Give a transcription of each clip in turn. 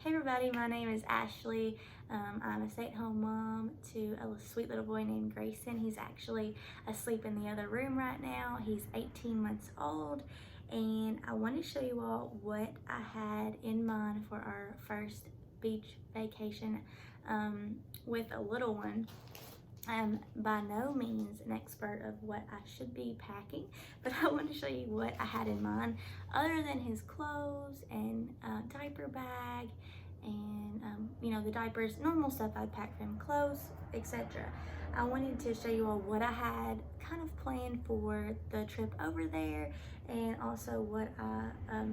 Hey everybody, my name is Ashley. I'm a stay-at-home mom to a sweet little boy named Grayson. He's actually asleep in the other room right now. He's 18 months old, and I want to show you all what I had in mind for our first beach vacation with a little one. I'm by no means an expert of what I should be packing, but I want to show you what I had in mind other than his clothes and diaper bag and the diapers, normal stuff I'd pack for him, clothes, etc. I wanted to show you all what I had kind of planned for the trip over there, and also what I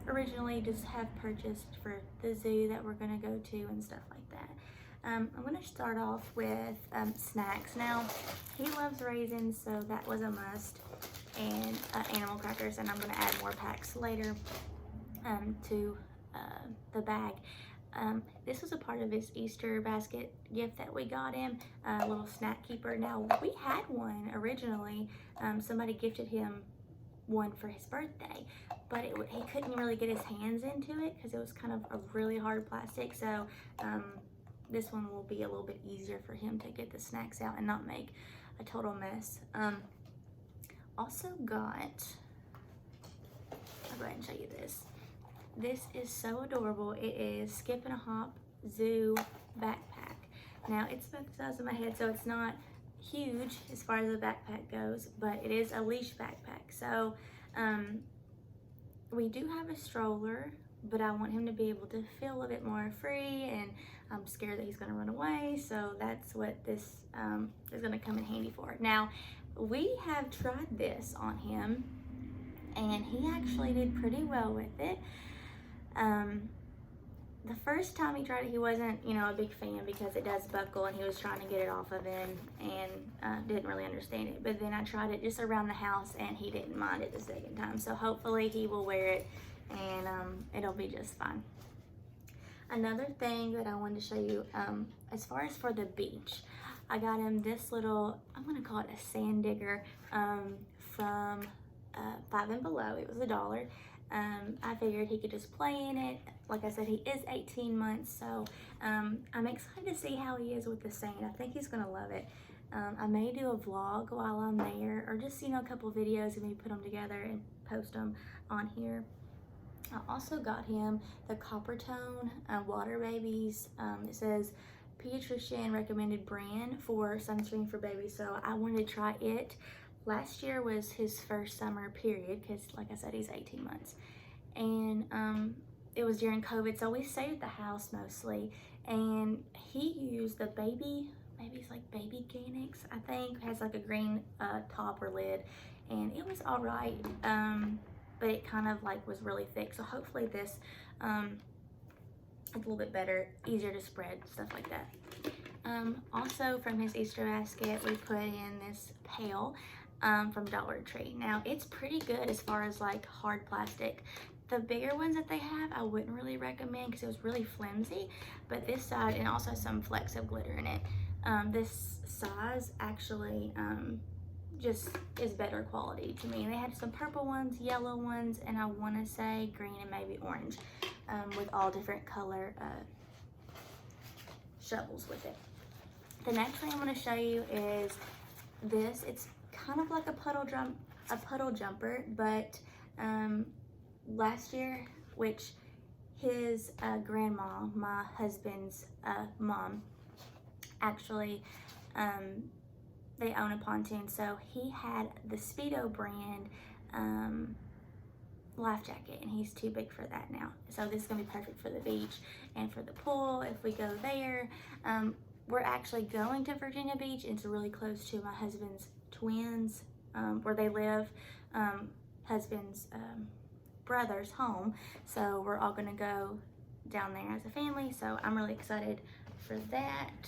originally just have purchased for the zoo that we're going to go to and stuff like that. I'm going to start off with snacks. Now, he loves raisins, so that was a must, and animal crackers, and I'm going to add more packs later to the bag. This was a part of his Easter basket gift that we got him, a little snack keeper. Now, we had one originally. Somebody gifted him one for his birthday, but he couldn't really get his hands into it because it was kind of a really hard plastic, so this one will be a little bit easier for him to get the snacks out and not make a total mess. Also got, I'll go ahead and show you this. This is so adorable. It is Skip and a Hop Zoo backpack. Now, it's about the size of my head, so it's not huge as far as the backpack goes, but it is a leash backpack. So we do have a stroller, but I want him to be able to feel a bit more free, and I'm scared that he's going to run away, so that's what this is going to come in handy for. Now, we have tried this on him, and he actually did pretty well with it. The first time he tried it, he wasn't, a big fan because it does buckle, and he was trying to get it off of him and didn't really understand it. But then I tried it just around the house, and he didn't mind it the second time. So hopefully he will wear it, and it'll be just fine. Another thing that I wanted to show you, as far as for the beach, I got him this little, I'm going to call it a sand digger from Five and Below. It was $1. I figured he could just play in it. Like I said, he is 18 months, so I'm excited to see how he is with the sand. I think he's going to love it. I may do a vlog while I'm there, or just, a couple videos and maybe put them together and post them on here. I also got him the Copper Tone Water Babies. It says pediatrician recommended brand for sunscreen for babies, so I wanted to try it. Last year was his first summer period because, like I said, he's 18 months. And it was during COVID, so we stayed at the house mostly. And he used the maybe it's like Baby Ganix, I think. It has like a green top or lid. And it was all right, but it kind of was really thick. So hopefully this is a little bit better, easier to spread, stuff like that. Also from his Easter basket, we put in this pail from Dollar Tree. Now, it's pretty good as far as hard plastic. The bigger ones that they have, I wouldn't really recommend because it was really flimsy, but this side, and also some flecks of glitter in it, this size actually just is better quality to me. They had some purple ones, yellow ones, and I want to say green and maybe orange, with all different color shovels with it. The next thing I'm going to show you is this. It's kind of like a puddle jumper, but last year, which his grandma, my husband's mom, actually they own a pontoon, so he had the Speedo brand life jacket, and he's too big for that now. So this is gonna be perfect for the beach and for the pool if we go there. We're actually going to Virginia Beach. It's really close to my husband's twins, where they live, husband's brother's home. So we're all gonna go down there as a family. So I'm really excited for that.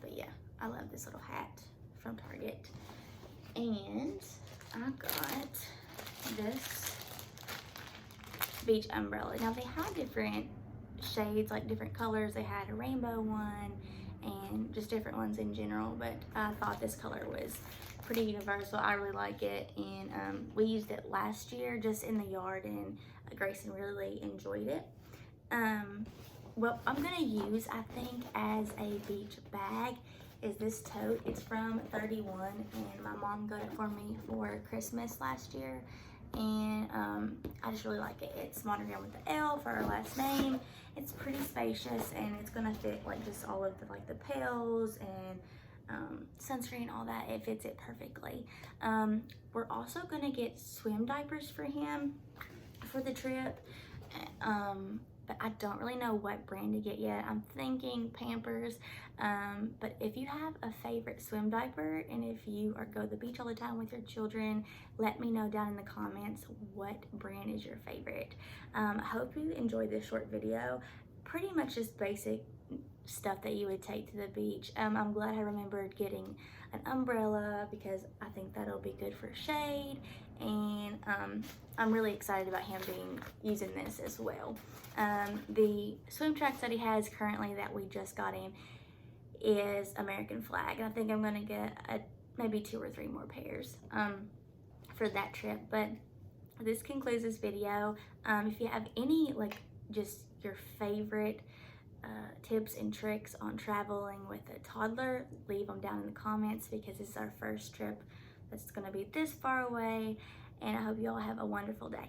But yeah, I love this little hat from Target. And I got this beach umbrella. Now they had different shades, different colors. They had a rainbow one and just different ones in general, but I thought this color was pretty universal. I really like it, and we used it last year just in the yard, and Grayson really enjoyed it. What I'm gonna use, I think, as a beach bag is this tote. It's from 31, and my mom got it for me for Christmas last year, and I just really like it. It's monogram with the L for our last name. It's pretty spacious, and it's gonna fit like just all of the pails and sunscreen, all that. It fits it perfectly. We're also gonna get swim diapers for him for the trip, but I don't really know what brand to get yet. I'm thinking Pampers, but if you have a favorite swim diaper, and if you go to the beach all the time with your children, let me know down in the comments what brand is your favorite. I hope you enjoyed this short video. Pretty much just basic stuff that you would take to the beach. I'm glad I remembered getting an umbrella because I think that'll be good for shade, and I'm really excited about him using this as well. The swim tracks that he has currently that we just got him is American flag, and I think I'm gonna get maybe 2 or 3 more pairs for that trip. But this concludes this video. If you have any just your favorite tips and tricks on traveling with a toddler, leave them down in the comments, because this is our first trip that's going to be this far away, and I hope you all have a wonderful day.